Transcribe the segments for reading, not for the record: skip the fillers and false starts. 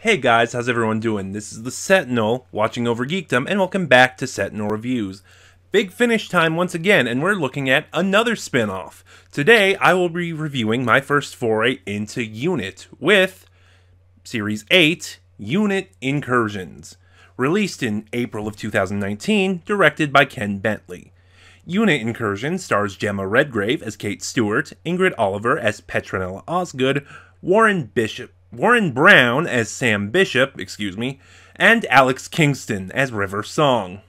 Hey guys, how's everyone doing? This is the Sentinel, watching over Geekdom, and welcome back to Sentinel Reviews. Big Finish time once again, and we're looking at another spin-off. Today, I will be reviewing my first foray into Unit with Series 8, Unit Incursions. Released in April of 2019, directed by Ken Bentley. Unit Incursions stars Gemma Redgrave as Kate Stewart, Ingrid Oliver as Petronella Osgood, Warren Brown as Sam Bishop, and Alex Kingston as River Song.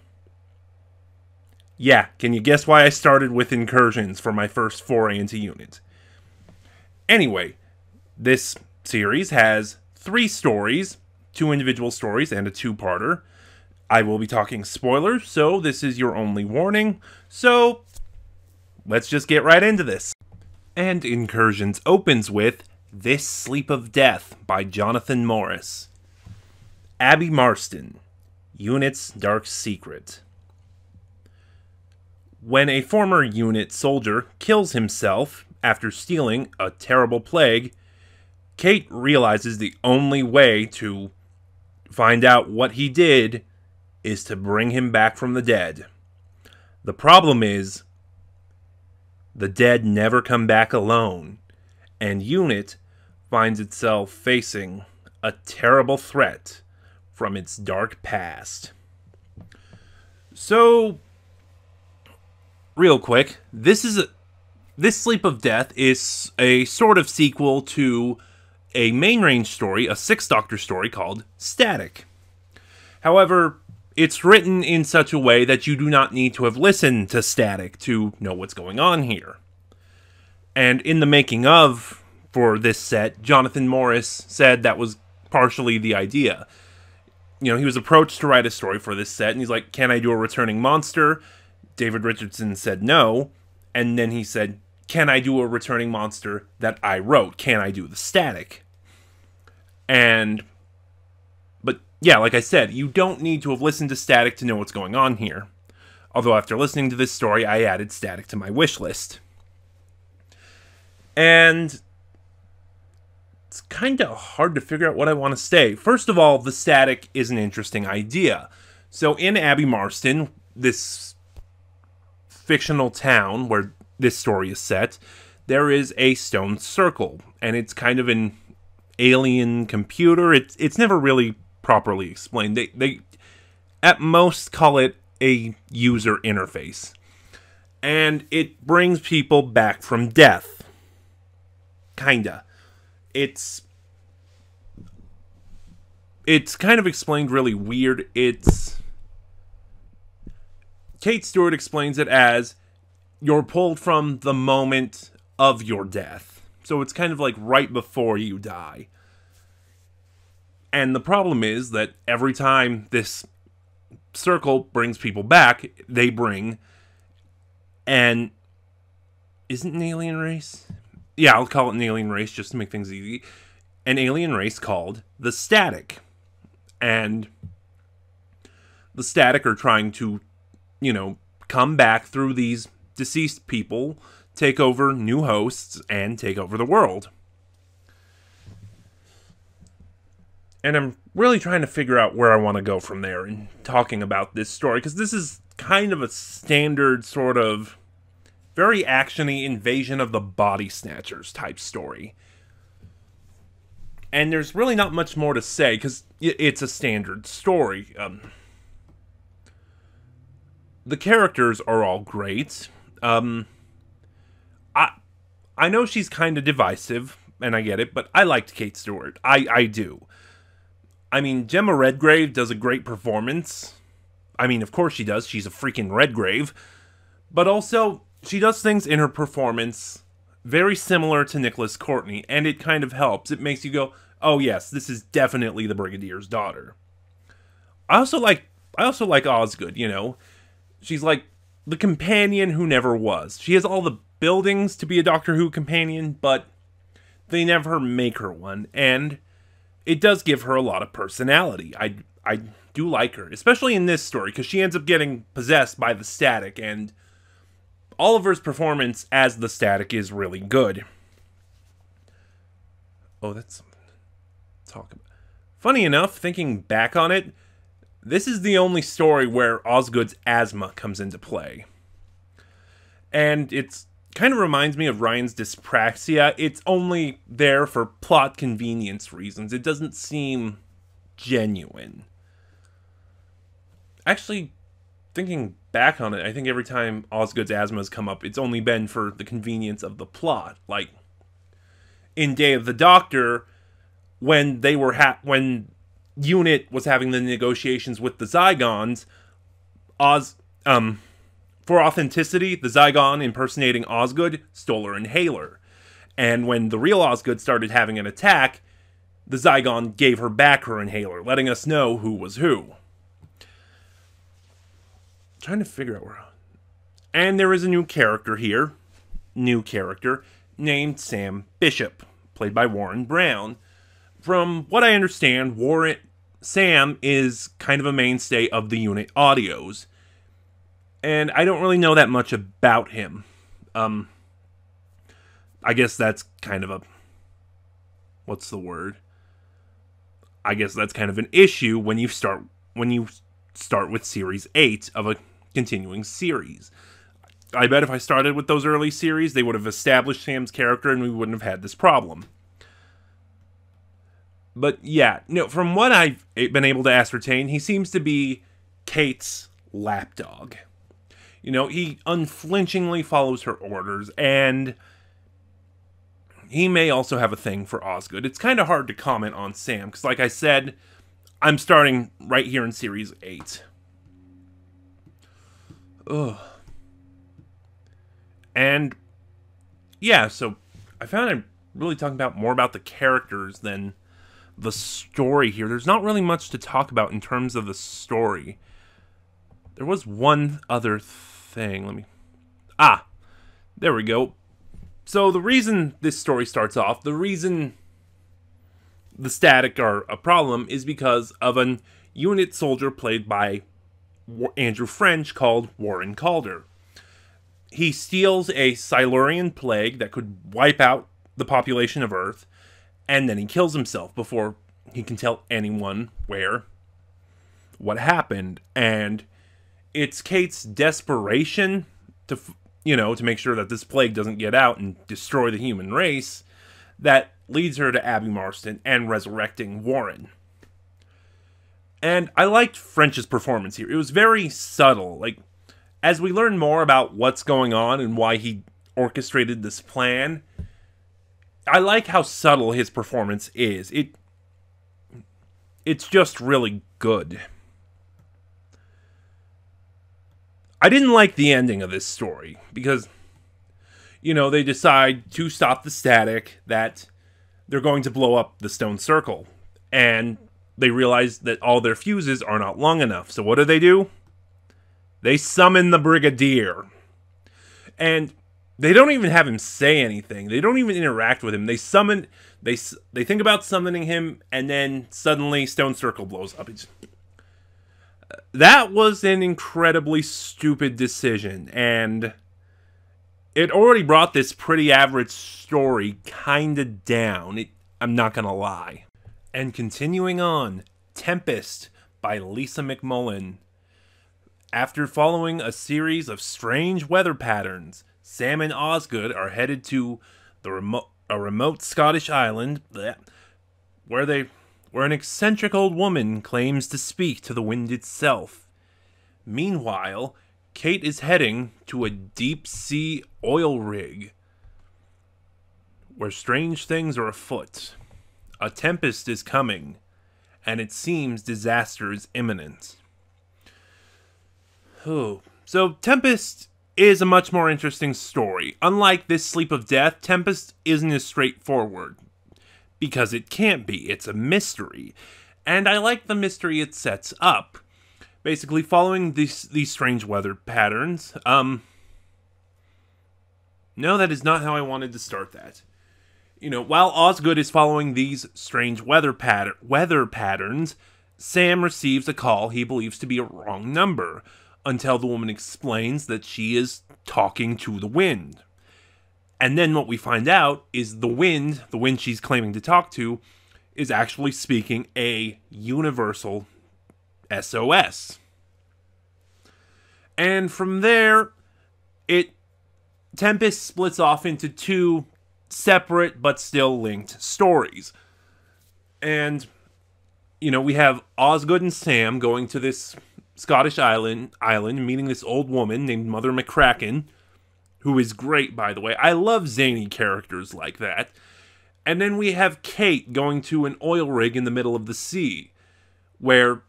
Yeah, can you guess why I started with Incursions for my first foray into Unit? Anyway, this series has 3 stories, 2 individual stories, and a 2-parter. I will be talking spoilers, so this is your only warning. So, let's just get right into this. And Incursions opens with This Sleep of Death by Jonathan Morris. Abby Marston, Unit's Dark Secret. When a former Unit soldier kills himself after stealing a terrible plague, Kate realizes the only way to find out what he did is to bring him back from the dead. The problem is, the dead never come back alone, and Unit finds itself facing a terrible threat from its dark past. So, real quick, This Sleep of Death is a sort of sequel to a main range story, a 6th Doctor story called Static. However, it's written in such a way that you do not need to have listened to Static to know what's going on here. And in the making of for this set, Jonathan Morris said that was partially the idea. You know, he was approached to write a story for this set, and he's like, can I do a returning monster? David Richardson said no, and then he said, can I do a returning monster that I wrote? Can I do the Static? But yeah, like I said, you don't need to have listened to Static to know what's going on here. Although after listening to this story, I added Static to my wish list. And it's kind of hard to figure out what I want to say. First of all, the Static is an interesting idea. So in Abby Marston, this fictional town where this story is set, there is a stone circle, and it's kind of an alien computer. It's never really properly explained. They at most call it a user interface, and it brings people back from death. Kinda. It's kind of explained really weird. Kate Stewart explains it as you're pulled from the moment of your death. So it's kind of like right before you die. And the problem is that every time this circle brings people back, they bring an... Isn't an alien race? Yeah, I'll call it an alien race just to make things easy. An alien race called the Static. And the Static are trying to, come back through these deceased people, take over new hosts, and take over the world. And I'm really trying to figure out where I want to go from there in talking about this story, because this is kind of a standard sort of very actiony Invasion of the Body Snatchers type story. And there's really not much more to say, because it's a standard story. The characters are all great. I know she's kind of divisive, and I get it, but I liked Kate Stewart. I do. I mean, Gemma Redgrave does a great performance. I mean, of course she does. She's a freaking Redgrave. But also, she does things in her performance very similar to Nicholas Courtney, and it kind of helps. It makes you go, oh yes, this is definitely the Brigadier's daughter. I also like Osgood, She's like the companion who never was. She has all the buildings to be a Doctor Who companion, but they never make her one, and it does give her a lot of personality. I do like her, especially in this story, because she ends up getting possessed by the Static, and Oliver's performance as the Static is really good. Oh, that's something to talk about. Funny enough, thinking back on it, this is the only story where Osgood's asthma comes into play. And it's kind of reminds me of Ryan's dyspraxia. It's only there for plot convenience reasons. It doesn't seem genuine. Actually, thinking back on it, I think every time Osgood's asthma has come up, it's only been for the convenience of the plot. Like, in Day of the Doctor, when they were when Unit was having the negotiations with the Zygons, for authenticity, the Zygon impersonating Osgood stole her inhaler. And when the real Osgood started having an attack, the Zygon gave her back her inhaler, letting us know who was who. Trying to figure out where... And there is a new character here. Named Sam Bishop, played by Warren Brown. From what I understand, Sam is kind of a mainstay of the Unit audios. And I don't really know that much about him. I guess that's kind of a... What's the word? I guess that's kind of an issue when you start with Series 8 of a continuing series. I bet if I started with those early series, they would have established Sam's character and we wouldn't have had this problem. But yeah, no, from what I've been able to ascertain, he seems to be Kate's lapdog. You know, he unflinchingly follows her orders, and he may also have a thing for Osgood. It's kind of hard to comment on Sam, because like I said, I'm starting right here in Series 8. Ugh. And, yeah, so I found I'm really talking about more about the characters than the story here. There's not really much to talk about in terms of the story. There was one other thing. There we go. So the reason this story starts off, the reason the static are a problem is because of an Unit soldier played by Andrew French called Warren Calder. He steals a Silurian plague that could wipe out the population of Earth, and then he kills himself before he can tell anyone what happened. And it's Kate's desperation to make sure that this plague doesn't get out and destroy the human race that leads her to Abby Marston and resurrecting Warren. And I liked French's performance here. It was very subtle. Like, as we learn more about what's going on and why he orchestrated this plan, I like how subtle his performance is. It's just really good. I didn't like the ending of this story because, they decide to stop the static that they're going to blow up the stone circle. And they realize that all their fuses are not long enough. So what do? They summon the Brigadier. And they don't even have him say anything. They don't even interact with him. They think about summoning him, and then suddenly Stone Circle blows up. That was an incredibly stupid decision, and it already brought this pretty average story kinda down. I'm not gonna lie. And continuing on, Tempest by Lisa McMullen. After following a series of strange weather patterns, Sam and Osgood are headed to a remote Scottish island where an eccentric old woman claims to speak to the wind itself. Meanwhile, Kate is heading to a deep-sea oil rig where strange things are afoot. A tempest is coming, and it seems disaster is imminent. So Tempest is a much more interesting story. Unlike this Sleep of Death, Tempest isn't as straightforward. Because it can't be. It's a mystery. And I like the mystery it sets up. Basically, following these strange weather patterns. No, that is not how I wanted to start that. While Osgood is following these strange weather patterns, Sam receives a call he believes to be a wrong number, until the woman explains that she is talking to the wind. And then what we find out is the wind she's claiming to talk to, is actually speaking a universal SOS. And from there, Tempest splits off into two separate but still linked stories. And, we have Osgood and Sam going to this Scottish island, meeting this old woman named Mother McCracken, who is great, by the way. I love zany characters like that. And then we have Kate going to an oil rig in the middle of the sea, where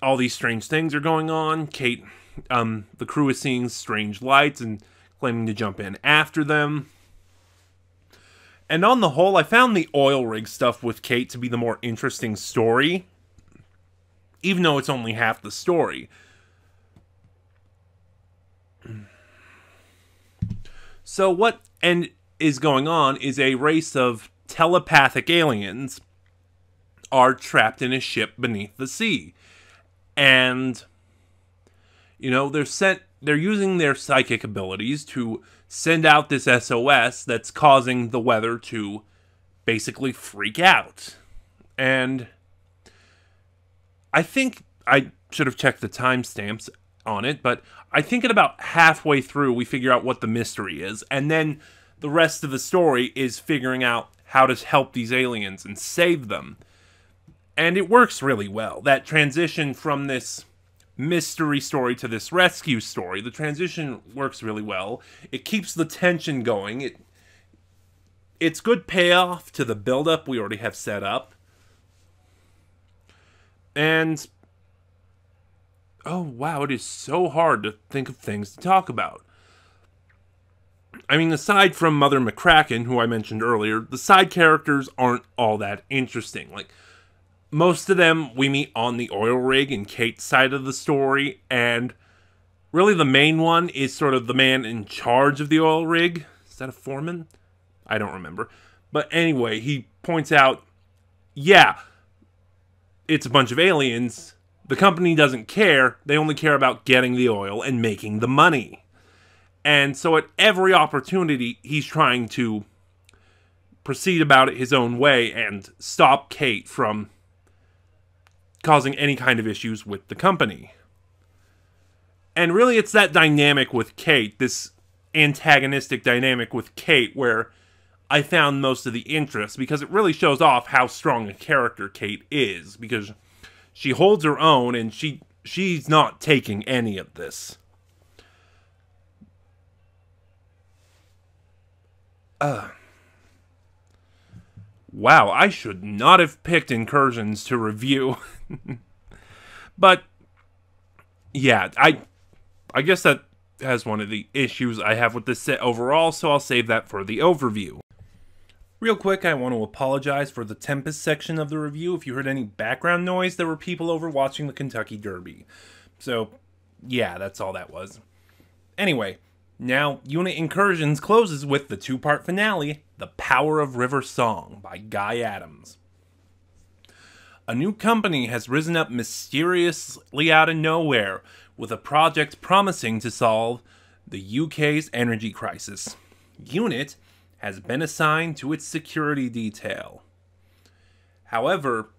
all these strange things are going on. Kate, the crew is seeing strange lights and claiming to jump in after them. And on the whole, I found the oil rig stuff with Kate to be the more interesting story, even though it's only half the story. So what is going on is a race of telepathic aliens are trapped in a ship beneath the sea. And, they're using their psychic abilities to send out this SOS that's causing the weather to basically freak out. And I think I should have checked the timestamps on it, but I think at about halfway through we figure out what the mystery is, and then the rest of the story is figuring out how to help these aliens and save them. And it works really well. That transition from this mystery story to this rescue story, the transition works really well. It keeps the tension going. It's good payoff to the build-up we already have set up. And oh wow, it is so hard to think of things to talk about. I mean, aside from Mother McCracken, who I mentioned earlier, the side characters aren't all that interesting. Like, most of them we meet on the oil rig in Kate's side of the story, and really the main one is sort of the man in charge of the oil rig. Is that a foreman? I don't remember. But anyway, he points out, yeah, it's a bunch of aliens. The company doesn't care. They only care about getting the oil and making the money. And so at every opportunity, he's trying to proceed about it his own way and stop Kate from causing any kind of issues with the company. And really, it's that dynamic with Kate, this antagonistic dynamic with Kate, where I found most of the interest, because it really shows off how strong a character Kate is, because she holds her own, and she's not taking any of this. Wow, I should not have picked Incursions to review. But, yeah, I guess that has one of the issues I have with this set overall, so I'll save that for the overview. Real quick, I want to apologize for the Tempest section of the review. If you heard any background noise, there were people over watching the Kentucky Derby. So, yeah, that's all that was. Anyway, now, Unit Incursions closes with the two-part finale, The Power of River Song by Guy Adams. A new company has risen up mysteriously out of nowhere with a project promising to solve the UK's energy crisis. Unit has been assigned to its security detail. However,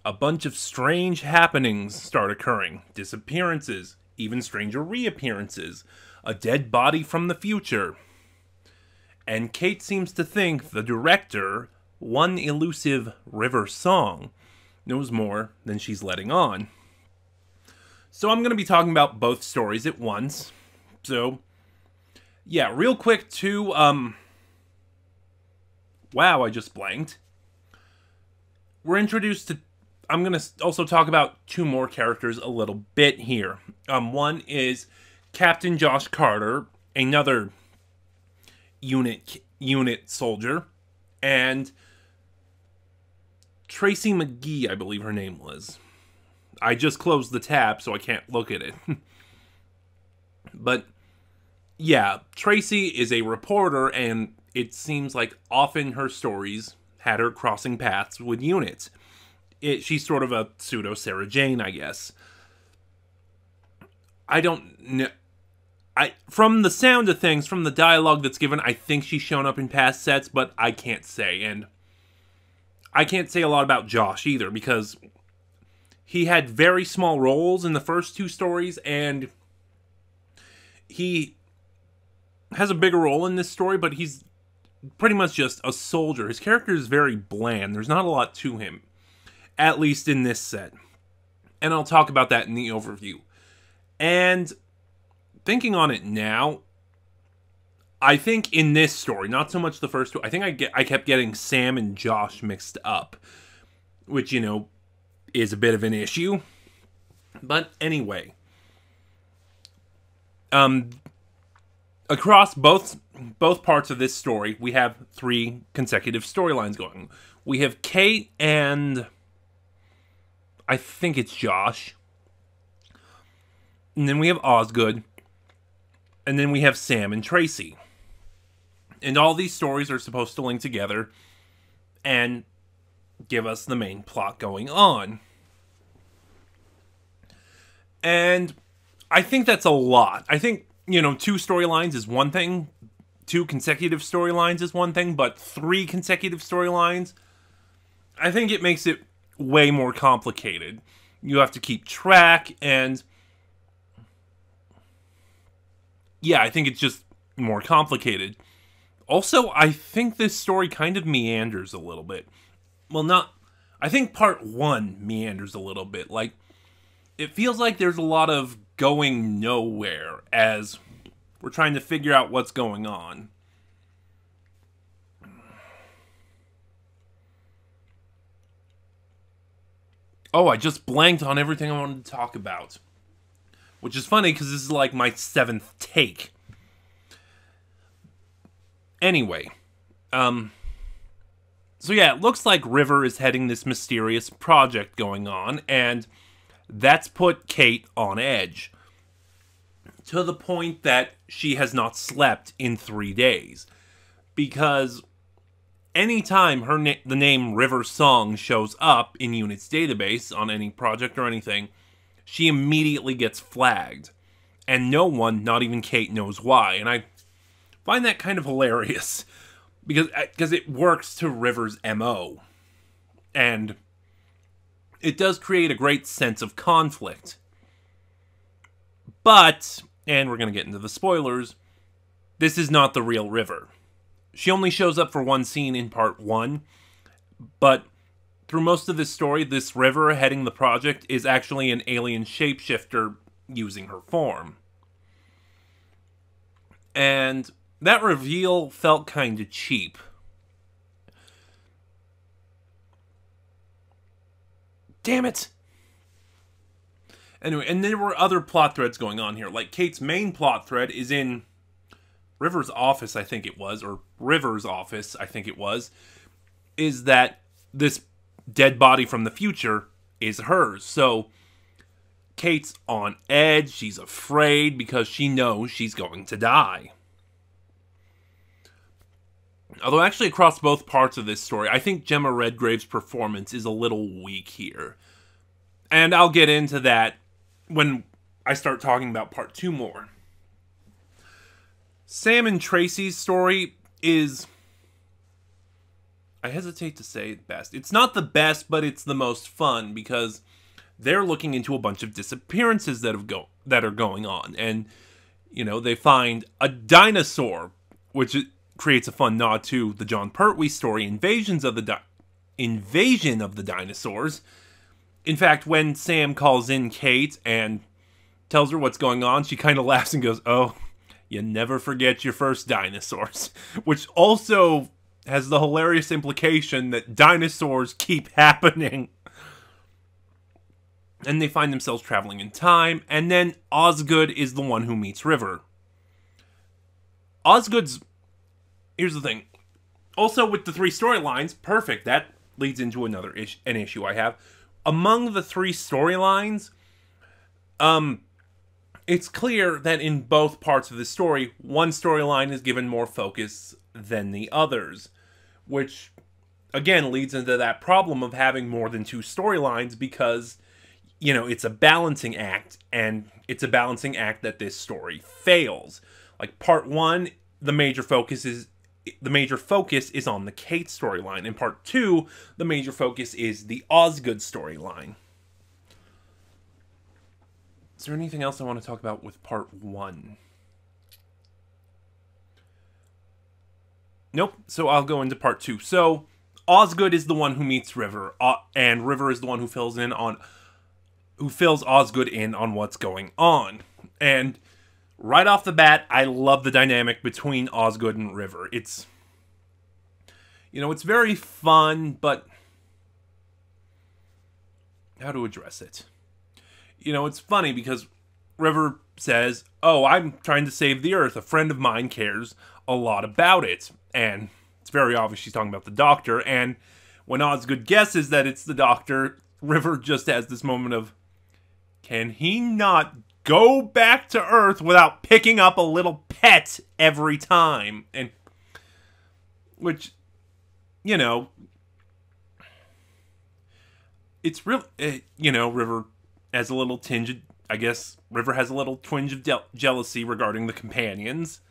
a bunch of strange happenings start occurring. Disappearances, even stranger reappearances, a dead body from the future. And Kate seems to think the director, one elusive River Song, knows more than she's letting on. So I'm going to be talking about both stories at once. So, yeah, real quick too, wow, I just blanked. We're introduced to... I'm going to also talk about two more characters a little bit here. One is Captain Josh Carter, another unit soldier, and Tracy McGee, I believe her name was. I just closed the tab, so I can't look at it. But, yeah, Tracy is a reporter, and it seems like often her stories had her crossing paths with units. She's sort of a pseudo-Sarah Jane, I guess. I don't know. From the sound of things, from the dialogue that's given, I think she's shown up in past sets, but I can't say. And I can't say a lot about Josh either, because he had very small roles in the first two stories, and he has a bigger role in this story, but he's pretty much just a soldier. His character is very bland. There's not a lot to him, at least in this set. And I'll talk about that in the overview. And thinking on it now, I think in this story, not so much the first two, I think I kept getting Sam and Josh mixed up, which, you know, is a bit of an issue. But anyway, across both parts of this story, we have 3 consecutive storylines going. We have Kate and I think it's Josh. And then we have Osgood. And then we have Sam and Tracy. And all these stories are supposed to link together and give us the main plot going on. And I think that's a lot. I think, you know, 2 storylines is one thing. 2 consecutive storylines is one thing. But 3 consecutive storylines, I think it makes it way more complicated. You have to keep track, and yeah, I think it's just more complicated. Also, I think this story kind of meanders a little bit. Well, I think part 1 meanders a little bit. Like, it feels like there's a lot of going nowhere as we're trying to figure out what's going on. Oh, I just blanked on everything I wanted to talk about. Which is funny, because this is like my 7th take. Anyway. So yeah, it looks like River is heading this mysterious project going on, and that's put Kate on edge. To the point that she has not slept in 3 days. Because anytime the name River Song shows up in Unit's database on any project or anything, she immediately gets flagged. And no one, not even Kate, knows why. And I find that kind of hilarious. Because it works to River's MO. And it does create a great sense of conflict. But, and we're going to get into the spoilers, this is not the real River. She only shows up for one scene in part 1, but through most of this story, this River heading the project is actually an alien shapeshifter using her form. And that reveal felt kind of cheap. Damn it! Anyway, and there were other plot threads going on here. Like, Kate's main plot thread is in River's office, I think it was, or River's office, I think it was, is that this dead body from the future is hers. So, Kate's on edge, she's afraid because she knows she's going to die. Although actually across both parts of this story, I think Gemma Redgrave's performance is a little weak here. And I'll get into that when I start talking about part 2 more. Sam and Tracy's story is, I hesitate to say it best. It's not the best, but it's the most fun, because they're looking into a bunch of disappearances that are going on. And, you know, they find a dinosaur, which creates a fun nod to the John Pertwee story, Invasion of the Dinosaurs. In fact, when Sam calls in Kate and tells her what's going on, she kind of laughs and goes, "Oh, you never forget your first dinosaurs." Which also has the hilarious implication that dinosaurs keep happening. And they find themselves traveling in time, and then Osgood is the one who meets River. Here's the thing. Also, with the 3 storylines, perfect. That leads into an issue I have. Among the 3 storylines, it's clear that in both parts of the story, one storyline is given more focus than the others. Which, again, leads into that problem of having more than 2 storylines, because, you know, it's a balancing act, and it's a balancing act that this story fails. Like, part 1, the major focus is the major focus is on the Kate storyline. In part 2, the major focus is the Osgood storyline. Is there anything else I want to talk about with part 1? Nope. So I'll go into part 2. So Osgood is the one who meets River, and River is the one who fills Osgood in on what's going on. And right off the bat, I love the dynamic between Osgood and River. It's, it's very fun, but how to address it? It's funny because River says, "Oh, I'm trying to save the Earth. A friend of mine cares a lot about it." And it's very obvious she's talking about the Doctor. And when Osgood guesses that it's the Doctor, River just has this moment of, can he not go back to Earth without picking up a little pet every time? And, which, it's real, River has a little tinge of, I guess, River has a little twinge of jealousy regarding the companions.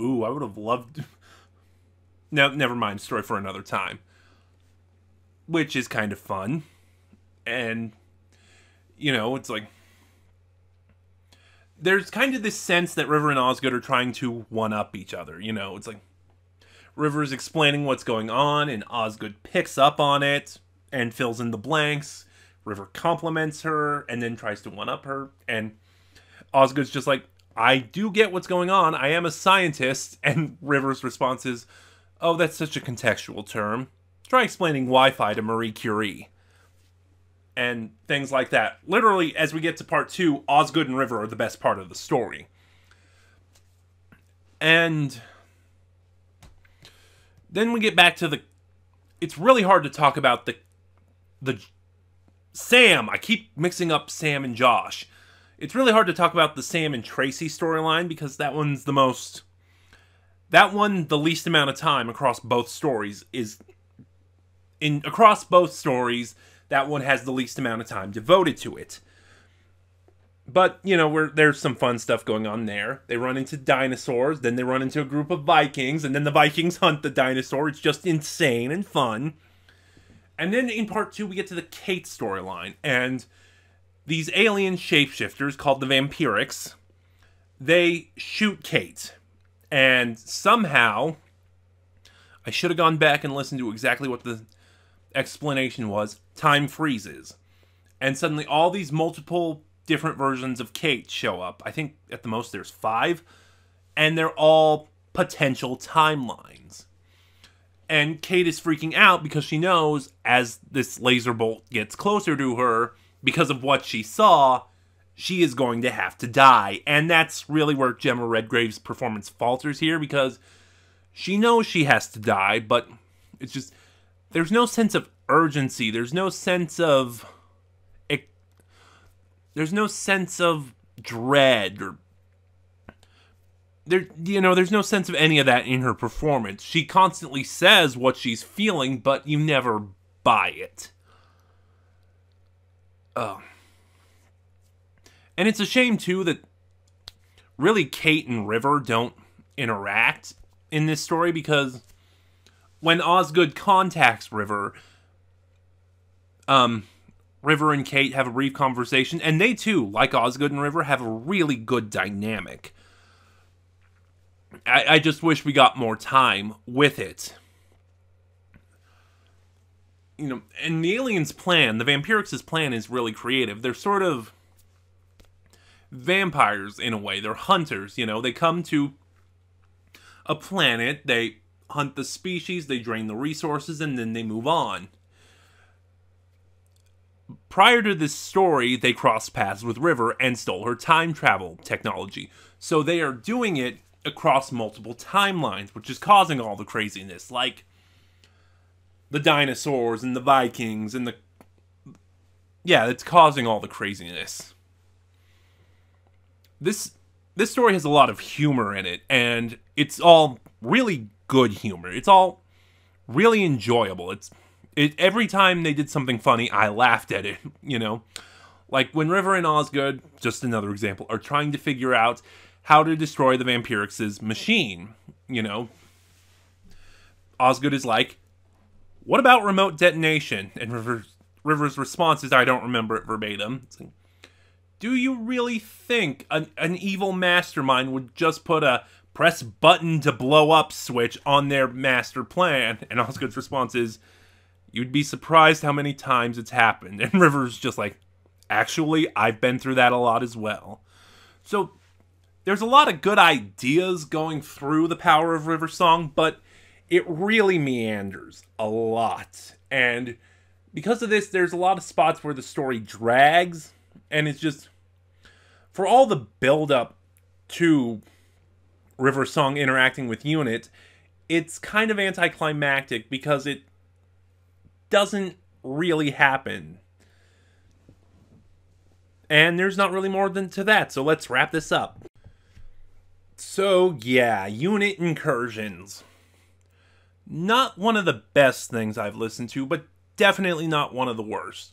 Ooh, I would have loved... No, never mind, story for another time. Which is kind of fun. And, it's like... There's kind of this sense that River and Osgood are trying to one-up each other, It's like... River's explaining what's going on, and Osgood picks up on it, and fills in the blanks. River compliments her, and then tries to one-up her, and Osgood's just like, I do get what's going on, I am a scientist, and River's response is, oh, that's such a contextual term. Try explaining Wi-Fi to Marie Curie. And things like that. Literally, as we get to part 2, Osgood and River are the best part of the story. And then we get back to the... It's really hard to talk about the Sam. I keep mixing up Sam and Josh. It's really hard to talk about the Sam and Tracy storyline because that one's the most... That one, the least amount of time across both stories is... Across both stories, that one has the least amount of time devoted to it. But, there's some fun stuff going on there. They run into dinosaurs, then they run into a group of Vikings, and then the Vikings hunt the dinosaur. It's just insane and fun. And then in part 2, we get to the Kate storyline. And these alien shapeshifters called the Vampirics, they shoot Kate. And somehow, I should have gone back and listened to exactly what the explanation was. Time freezes. And suddenly all these multiple different versions of Kate show up. I think at the most there's 5. And they're all potential timelines. And Kate is freaking out because she knows as this laser bolt gets closer to her, because of what she saw, she is going to have to die. And that's really where Gemma Redgrave's performance falters here, because she knows she has to die, but it's just... There's no sense of urgency. There's no sense of... There's no sense of dread or... There's no sense of any of that in her performance. She constantly says what she's feeling, but you never buy it. And it's a shame, too, that really Kate and River don't interact in this story, because when Osgood contacts River, River and Kate have a brief conversation, and they, too, like Osgood and River, have a really good dynamic. I just wish we got more time with it. And the aliens' plan, the Vampirics' plan is really creative. They're sort of vampires, in a way. They're hunters, They come to a planet, they hunt the species, they drain the resources, and then they move on. Prior to this story, they crossed paths with River and stole her time travel technology. So they are doing it across multiple timelines, which is causing all the craziness, like the dinosaurs and the Vikings and the... Yeah, it's causing all the craziness. This story has a lot of humor in it, and it's all really good humor. It's all really enjoyable. Every time they did something funny, I laughed at it, Like when River and Osgood, just another example, are trying to figure out how to destroy the Vampirics' machine, Osgood is like, what about remote detonation? And River's response is, I don't remember it verbatim. It's like, do you really think an evil mastermind would just put a press button to blow up switch on their master plan? And Osgood's response is, you'd be surprised how many times it's happened. And River's just like, actually, I've been through that a lot as well. So there's a lot of good ideas going through the power of River Song, but it really meanders a lot. And because of this, there's a lot of spots where the story drags, and it's just, for all the build-up to River Song interacting with Unit, it's kind of anticlimactic because it doesn't really happen. And there's not really more than to that, so let's wrap this up. So, yeah, Unit Incursions. Not one of the best things I've listened to, but definitely not one of the worst.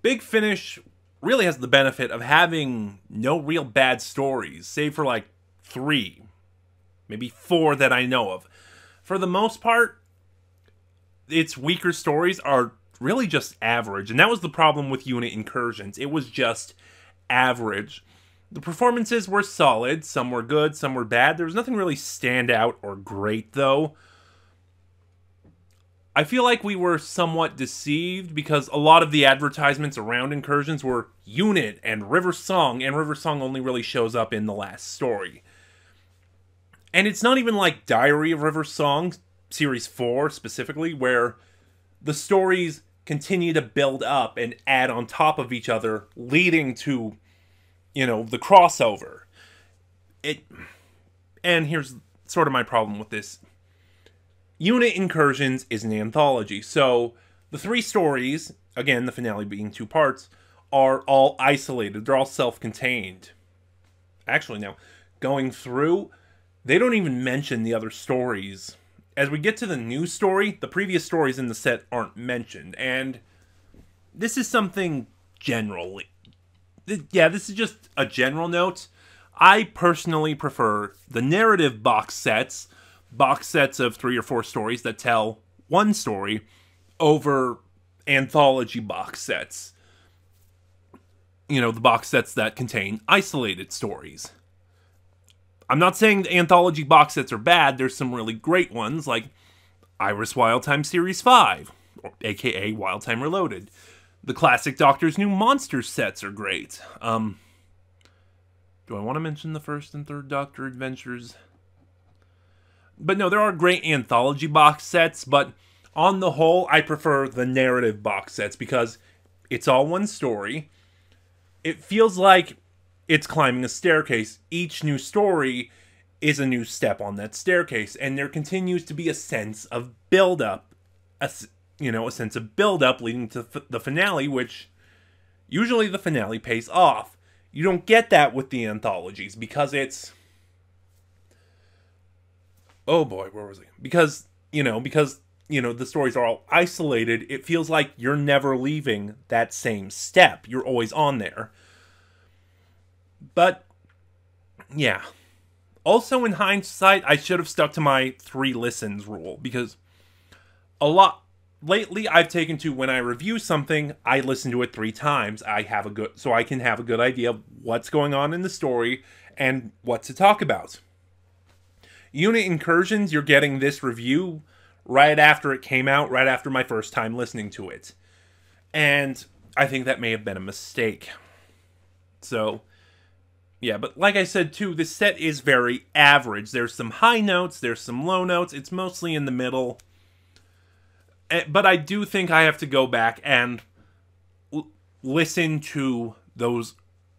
Big Finish really has the benefit of having no real bad stories, save for like 3, maybe 4 that I know of. For the most part, its weaker stories are really just average, and that was the problem with Unit Incursions. It was just average. The performances were solid, some were good, some were bad. There was nothing really stand out or great, though. I feel like we were somewhat deceived because a lot of the advertisements around Incursions were Unit and River Song only really shows up in the last story. And it's not even like Diary of River Song, Series 4 specifically, where the stories continue to build up and add on top of each other, leading to, you know, the crossover. And here's sort of my problem with this. Unit Incursions is an anthology, so the 3 stories, again, the finale being 2 parts, are all isolated. They're all self-contained. Actually, now, going through, they don't even mention the other stories. As we get to the new story, the previous stories in the set aren't mentioned, and this is something generally. Yeah, this is just a general note. I personally prefer the narrative box sets of 3 or 4 stories that tell one story, over anthology box sets. You know, the box sets that contain isolated stories. I'm not saying the anthology box sets are bad. There's some really great ones, like Iris Wildtime Series 5, or aka Wildtime Reloaded. The classic Doctor's New Monsters sets are great. Do I want to mention the first and third Doctor Adventures? But no, there are great anthology box sets, but on the whole, I prefer the narrative box sets because it's all one story. It feels like it's climbing a staircase. Each new story is a new step on that staircase, and there continues to be a sense of build-up. A sense of build-up leading to the finale, which usually the finale pays off. You don't get that with the anthologies because it's... Oh boy, where was I? Because the stories are all isolated, it feels like you're never leaving that same step. You're always on there. But, yeah. Also, in hindsight, I should have stuck to my 3 listens rule, because lately I've taken to, when I review something, I listen to it 3 times. So I can have a good idea of what's going on in the story and what to talk about. Unit Incursions, you're getting this review right after it came out, right after my first time listening to it. And I think that may have been a mistake. So, yeah, but like I said too, this set is very average. There's some high notes, there's some low notes, it's mostly in the middle. But I do think I have to go back and listen to those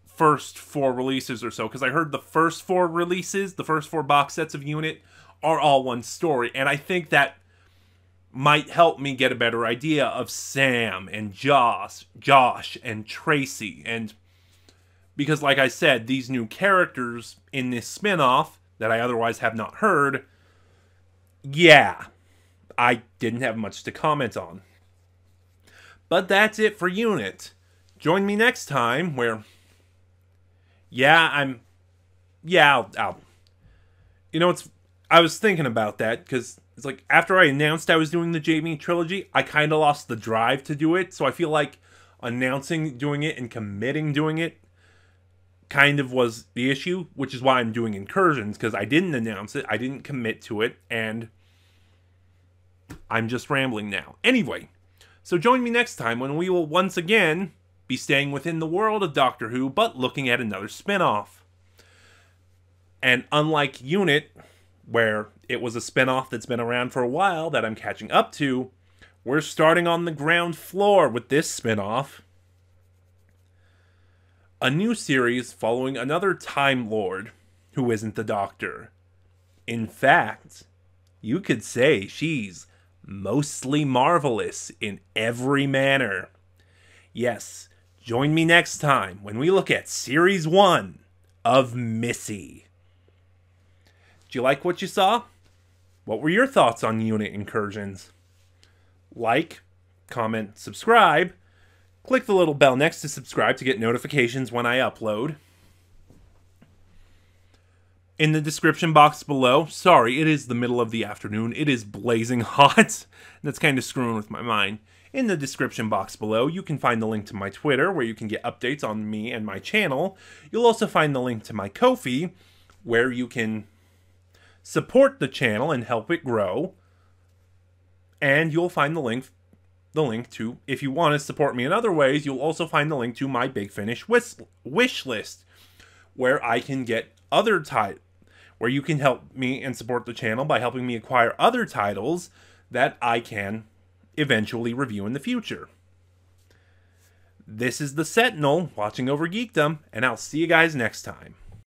first 4 releases or so, because I heard the first 4 releases, the first 4 box sets of Unit, are all one story, and I think that might help me get a better idea of Sam and Josh and Tracy, and because like I said, these new characters in this spinoff that I otherwise have not heard, yeah, I didn't have much to comment on. But that's it for Unit. Join me next time where... I'll... I was thinking about that, because It's like, after I announced I was doing the Jamie trilogy, I kind of lost the drive to do it. So I feel like announcing doing it and committing doing it kind of was the issue, which is why I'm doing Incursions, because I didn't announce it, I didn't commit to it, and I'm just rambling now. Anyway, so join me next time when we will once again be staying within the world of Doctor Who, but looking at another spin-off. And unlike Unit, where it was a spin-off that's been around for a while that I'm catching up to, we're starting on the ground floor with this spin-off. A new series following another Time Lord who isn't the Doctor. In fact, you could say she's mostly marvelous in every manner. Yes, join me next time when we look at Series 1 of Missy. Do you like what you saw? What were your thoughts on Unit Incursions? Like, comment, subscribe. Click the little bell next to subscribe to get notifications when I upload. In the description box below, sorry, it is the middle of the afternoon. It is blazing hot. That's kind of screwing with my mind. In the description box below, you can find the link to my Twitter, where you can get updates on me and my channel. You'll also find the link to my Ko-fi, where you can support the channel and help it grow. And you'll find the link to, if you want to support me in other ways, you'll also find the link to my Big Finish wish list, where I can get other titles, where you can help me and support the channel by helping me acquire other titles that I can eventually review in the future. This is the Sentinel, watching over geekdom, and I'll see you guys next time.